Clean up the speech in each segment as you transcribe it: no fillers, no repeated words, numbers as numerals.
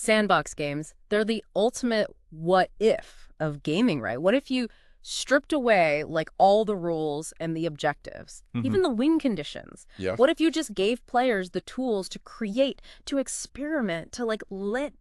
Sandbox games, they're the ultimate what if of gaming, right? What if you stripped away like all the rules and the objectives, even the win conditions? Yeah. What if you just gave players the tools to create, to experiment, to like let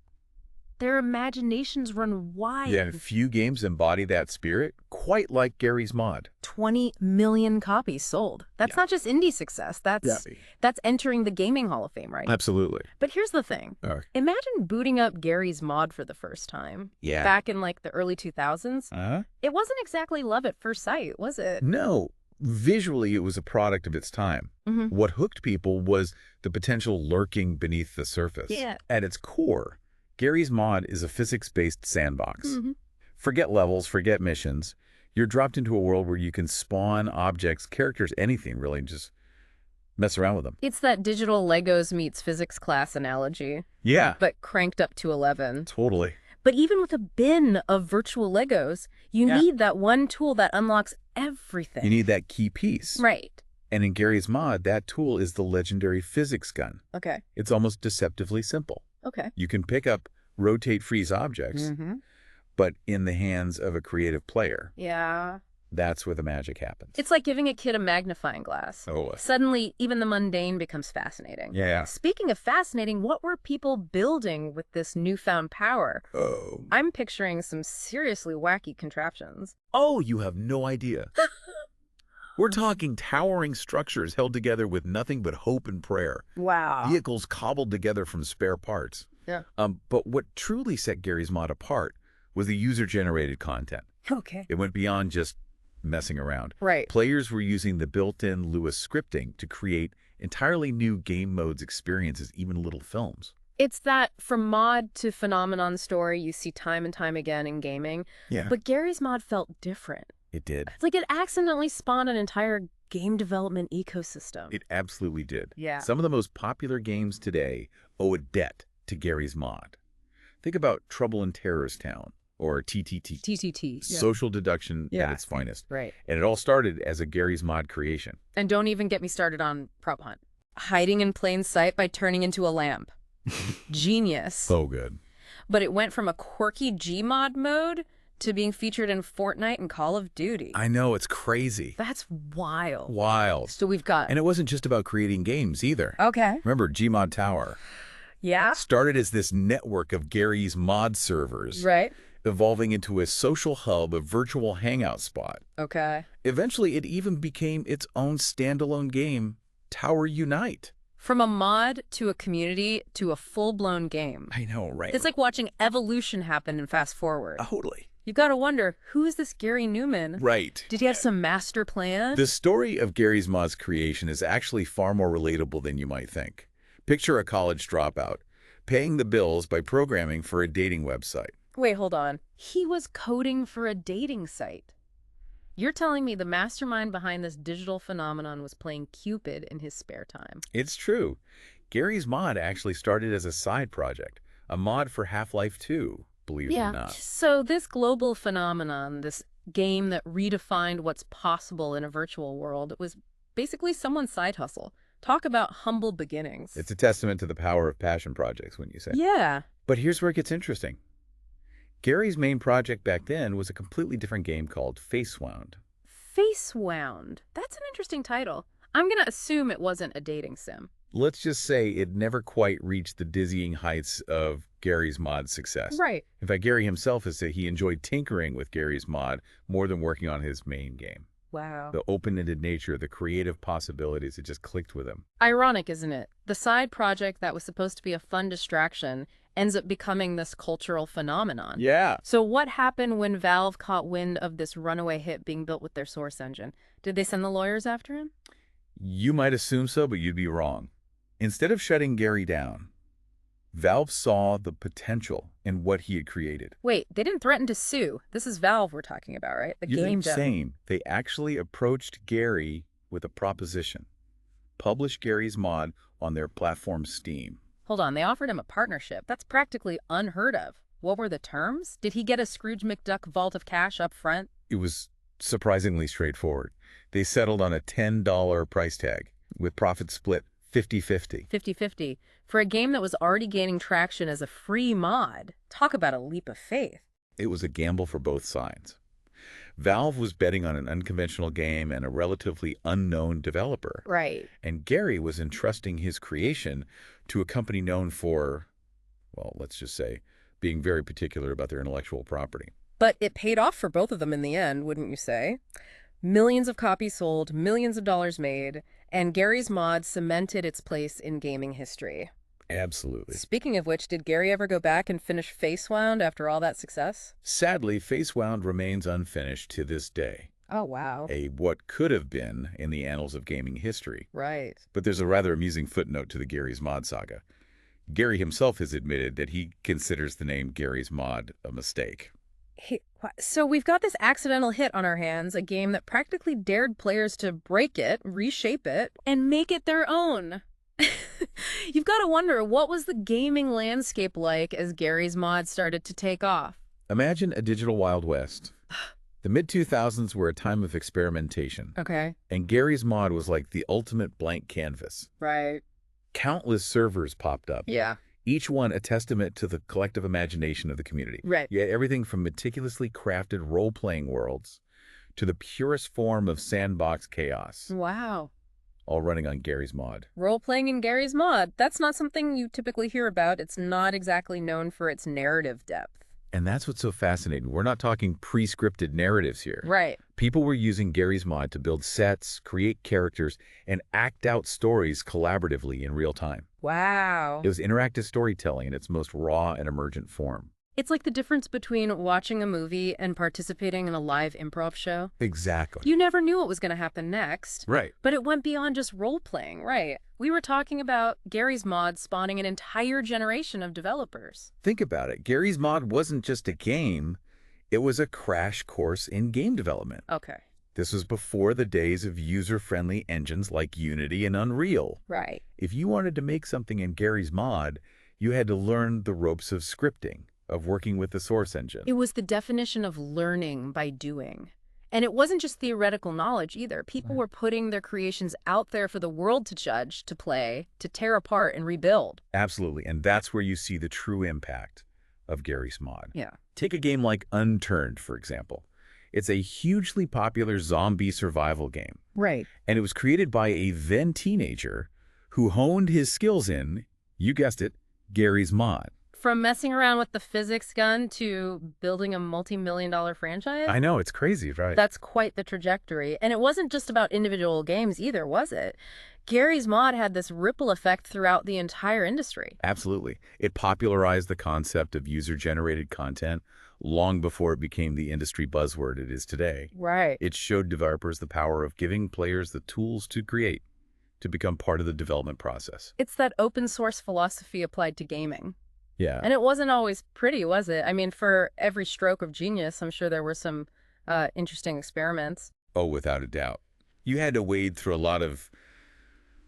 their imaginations run wild? Yeah, and few games embody that spirit quite like Garry's Mod. 20 million copies sold. That's not just indie success. That's entering the Gaming Hall of Fame, right? Absolutely. But here's the thing. Imagine booting up Garry's Mod for the first time. Yeah. Back in like the early 2000s. It wasn't exactly love at first sight, was it? No. Visually, it was a product of its time. What hooked people was the potential lurking beneath the surface. Yeah. At its core, Garry's Mod is a physics-based sandbox. Forget levels, forget missions. You're dropped into a world where you can spawn objects, characters, anything really, just mess around with them. It's that digital Legos meets physics class analogy. Yeah. But cranked up to 11. Totally. But even with a bin of virtual Legos, you need that one tool that unlocks everything. You need that key piece. Right. And in Garry's Mod, that tool is the legendary physics gun. Okay. It's almost deceptively simple. Okay. You can pick up, rotate, freeze objects, but in the hands of a creative player. Yeah. That's where the magic happens. It's like giving a kid a magnifying glass. Oh. Suddenly, even the mundane becomes fascinating. Yeah. Speaking of fascinating, what were people building with this newfound power? Oh. I'm picturing some seriously wacky contraptions. Oh, you have no idea. We're talking towering structures held together with nothing but hope and prayer. Wow. Vehicles cobbled together from spare parts. Yeah. But what truly set Garry's Mod apart was the user-generated content. Okay. It went beyond just messing around. Right. Players were using the built-in Lewis scripting to create entirely new game modes, experiences, even little films. It's that from mod to phenomenon story you see time and time again in gaming. Yeah. But Garry's Mod felt different. It did. It's like it accidentally spawned an entire game development ecosystem. It absolutely did. Yeah. Some of the most popular games today owe a debt to Garry's Mod. Think about Trouble in Terror's Town, or TTT. TTT. Social deduction at its finest. Right. And it all started as a Garry's Mod creation. And don't even get me started on Prop Hunt. Hiding in plain sight by turning into a lamp. Genius. So good. But it went from a quirky Gmod mode to being featured in Fortnite and Call of Duty. I know, it's crazy. That's wild. Wild. So we've got... And it wasn't just about creating games either. Okay. Remember Gmod Tower? Yeah. Started as this network of Garry's Mod servers. Right. Evolving into a social hub, a virtual hangout spot. Okay. Eventually, it even became its own standalone game, Tower Unite. From a mod to a community to a full-blown game. I know, right? It's like watching evolution happen in fast forward. Totally. You gotta wonder, who is this Garry Newman? Right. Did he have some master plan? The story of Garry's Mod's creation is actually far more relatable than you might think. Picture a college dropout, paying the bills by programming for a dating website. Wait, hold on. He was coding for a dating site. You're telling me the mastermind behind this digital phenomenon was playing Cupid in his spare time? It's true. Garry's Mod actually started as a side project, a mod for Half-Life 2, believe it or not. So this global phenomenon, this game that redefined what's possible in a virtual world, was basically someone's side hustle. Talk about humble beginnings. It's a testament to the power of passion projects, wouldn't you say? Yeah. But here's where it gets interesting. Garry's main project back then was a completely different game called Facewound. Facewound. That's an interesting title. I'm going to assume it wasn't a dating sim. Let's just say it never quite reached the dizzying heights of Garry's Mod's success. Right. In fact, Garry himself has said he enjoyed tinkering with Garry's Mod more than working on his main game. Wow. The open-ended nature, the creative possibilities, it just clicked with him. Ironic, isn't it? The side project that was supposed to be a fun distraction ends up becoming this cultural phenomenon. Yeah. So what happened when Valve caught wind of this runaway hit being built with their Source engine? Did they send the lawyers after him? You might assume so, but you'd be wrong. Instead of shutting Garry down, Valve saw the potential in what he had created. Wait, they didn't threaten to sue. This is Valve we're talking about, right? The game dev. Same. They actually approached Garry with a proposition. Publish Garry's Mod on their platform Steam. Hold on, they offered him a partnership. That's practically unheard of. What were the terms? Did he get a Scrooge McDuck vault of cash up front? It was surprisingly straightforward. They settled on a $10 price tag with profit split 50-50. 50-50. For a game that was already gaining traction as a free mod, talk about a leap of faith. It was a gamble for both sides. Valve was betting on an unconventional game and a relatively unknown developer. Right. And Garry was entrusting his creation to a company known for, well, let's just say, being very particular about their intellectual property. But it paid off for both of them in the end, wouldn't you say? Millions of copies sold, millions of dollars made, and Garry's Mod cemented its place in gaming history. Absolutely. Speaking of which, did Garry ever go back and finish Facewound after all that success? Sadly, Facewound remains unfinished to this day. Oh, wow. A what could have been in the annals of gaming history. Right. But there's a rather amusing footnote to the Garry's Mod saga. Garry himself has admitted that he considers the name Garry's Mod a mistake. So we've got this accidental hit on our hands, a game that practically dared players to break it, reshape it, and make it their own. You've got to wonder, what was the gaming landscape like as Garry's Mod started to take off? Imagine a digital Wild West. The mid-2000s were a time of experimentation. Okay. And Garry's Mod was like the ultimate blank canvas. Right. Countless servers popped up. Yeah. Each one a testament to the collective imagination of the community. Right. You had everything from meticulously crafted role-playing worlds to the purest form of sandbox chaos. Wow. All running on Garry's Mod. Role-playing in Garry's Mod. That's not something you typically hear about. It's not exactly known for its narrative depth. And that's what's so fascinating. We're not talking pre-scripted narratives here. Right. People were using Garry's Mod to build sets, create characters, and act out stories collaboratively in real time. Wow. It was interactive storytelling in its most raw and emergent form. It's like the difference between watching a movie and participating in a live improv show. Exactly. You never knew what was going to happen next. Right. But it went beyond just role-playing, right? We were talking about Garry's Mod spawning an entire generation of developers. Think about it. Garry's Mod wasn't just a game. It was a crash course in game development. Okay. This was before the days of user-friendly engines like Unity and Unreal. Right. If you wanted to make something in Garry's Mod, you had to learn the ropes of scripting, of working with the source engine. It was the definition of learning by doing. And it wasn't just theoretical knowledge either. People were putting their creations out there for the world to judge, to play, to tear apart and rebuild. Absolutely. And that's where you see the true impact of Garry's Mod. Yeah. Take a game like Unturned, for example. It's a hugely popular zombie survival game. Right. And it was created by a then teenager who honed his skills in, you guessed it, Garry's Mod. From messing around with the physics gun to building a multi-million-dollar franchise? I know, it's crazy, right? That's quite the trajectory. And it wasn't just about individual games either, was it? Garry's Mod had this ripple effect throughout the entire industry. Absolutely. It popularized the concept of user-generated content long before it became the industry buzzword it is today. Right. It showed developers the power of giving players the tools to create, to become part of the development process. It's that open source philosophy applied to gaming. Yeah. And it wasn't always pretty, was it? I mean, for every stroke of genius, I'm sure there were some interesting experiments. Oh, without a doubt. You had to wade through a lot of,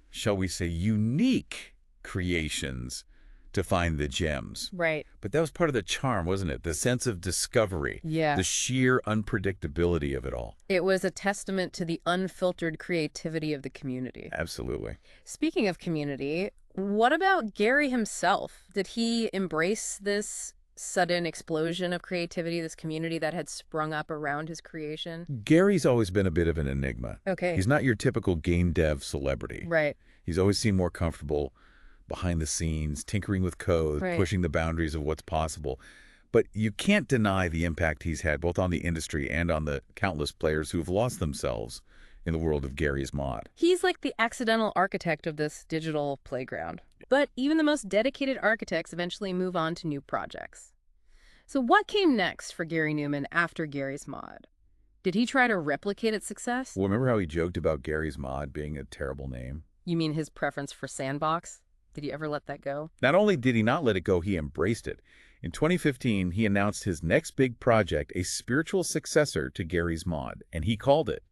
shall we say, unique creations to find the gems. Right. But that was part of the charm, wasn't it? The sense of discovery. Yeah. The sheer unpredictability of it all. It was a testament to the unfiltered creativity of the community. Absolutely. Speaking of community, what about Garry himself? Did he embrace this sudden explosion of creativity, this community that had sprung up around his creation? Garry's always been a bit of an enigma. Okay. He's not your typical game dev celebrity. Right. He's always seemed more comfortable behind the scenes, tinkering with code, Right. pushing the boundaries of what's possible. But you can't deny the impact he's had both on the industry and on the countless players who've lost themselves in the world of Garry's Mod. He's like the accidental architect of this digital playground. But even the most dedicated architects eventually move on to new projects. So what came next for Garry Newman after Garry's Mod? Did he try to replicate its success? Well, remember how he joked about Garry's Mod being a terrible name? You mean his preference for Sandbox? Did he ever let that go? Not only did he not let it go, he embraced it. In 2015, he announced his next big project, a spiritual successor to Garry's Mod, and he called it,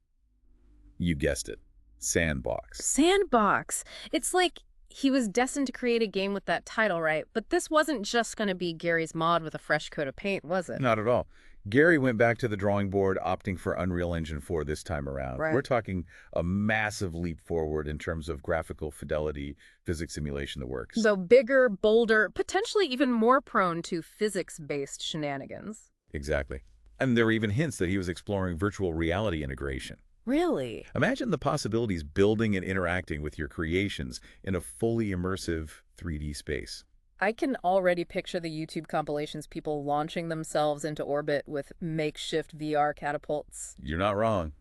you guessed it, Sandbox. Sandbox! It's like he was destined to create a game with that title, right? But this wasn't just going to be Garry's Mod with a fresh coat of paint, was it? Not at all. Garry went back to the drawing board, opting for Unreal Engine 4 this time around. Right. We're talking a massive leap forward in terms of graphical fidelity, physics simulation that works. So bigger, bolder, potentially even more prone to physics-based shenanigans. Exactly. And there were even hints that he was exploring virtual reality integration. Really? Imagine the possibilities building and interacting with your creations in a fully immersive 3D space. I can already picture the YouTube compilations, people launching themselves into orbit with makeshift VR catapults. You're not wrong.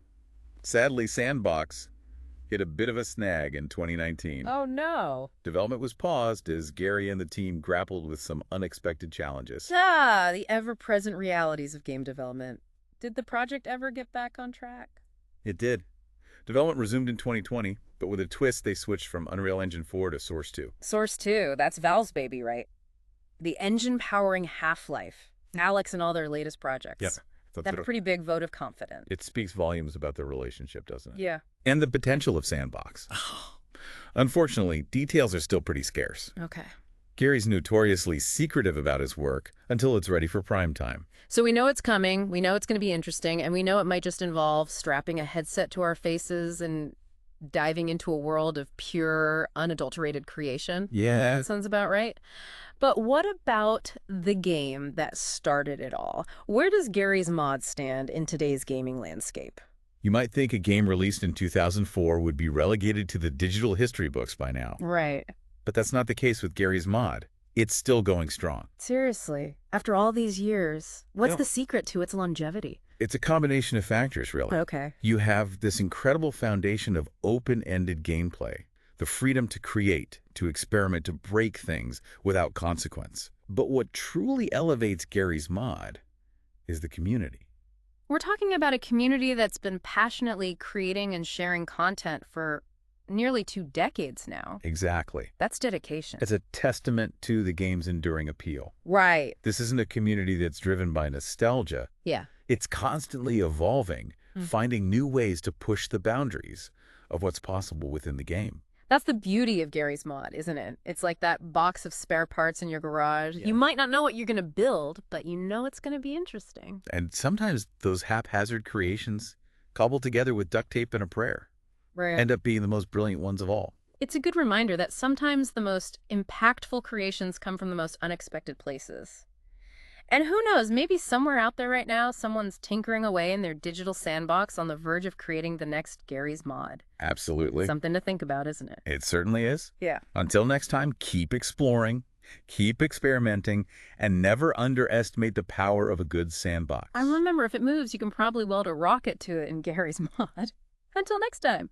Sadly, Sandbox hit a bit of a snag in 2019. Oh no. Development was paused as Garry and the team grappled with some unexpected challenges. Ah, the ever-present realities of game development. Did the project ever get back on track? It did. Development resumed in 2020, but with a twist, they switched from Unreal Engine 4 to Source 2. Source 2, that's Valve's baby, right? The engine powering Half-Life. Alex and all their latest projects. Yep. That's a pretty big vote of confidence. It speaks volumes about their relationship, doesn't it? Yeah. And the potential of Sandbox. Unfortunately, details are still pretty scarce. Okay. Garry's notoriously secretive about his work until it's ready for prime time. So we know it's coming, we know it's going to be interesting, and we know it might just involve strapping a headset to our faces and diving into a world of pure, unadulterated creation. Yeah. That sounds about right. But what about the game that started it all? Where does Garry's Mod stand in today's gaming landscape? You might think a game released in 2004 would be relegated to the digital history books by now. Right. But that's not the case with Garry's Mod. It's still going strong. Seriously, after all these years, what's No. the secret to its longevity? It's a combination of factors, really. Okay. You have this incredible foundation of open-ended gameplay, the freedom to create, to experiment, to break things without consequence. But what truly elevates Garry's Mod is the community. We're talking about a community that's been passionately creating and sharing content for nearly 2 decades now. Exactly. That's dedication. It's a testament to the game's enduring appeal. Right. This isn't a community that's driven by nostalgia. Yeah. It's constantly evolving, finding new ways to push the boundaries of what's possible within the game. That's the beauty of Garry's Mod, isn't it? It's like that box of spare parts in your garage. Yeah. You might not know what you're going to build, but you know it's going to be interesting. And sometimes those haphazard creations, cobbled together with duct tape and a prayer, Right. end up being the most brilliant ones of all. It's a good reminder that sometimes the most impactful creations come from the most unexpected places. And who knows, maybe somewhere out there right now, someone's tinkering away in their digital sandbox on the verge of creating the next Garry's Mod. Absolutely. Something to think about, isn't it? It certainly is. Yeah. Until next time, keep exploring, keep experimenting, and never underestimate the power of a good sandbox. And remember, if it moves, you can probably weld a rocket to it in Garry's Mod. Until next time.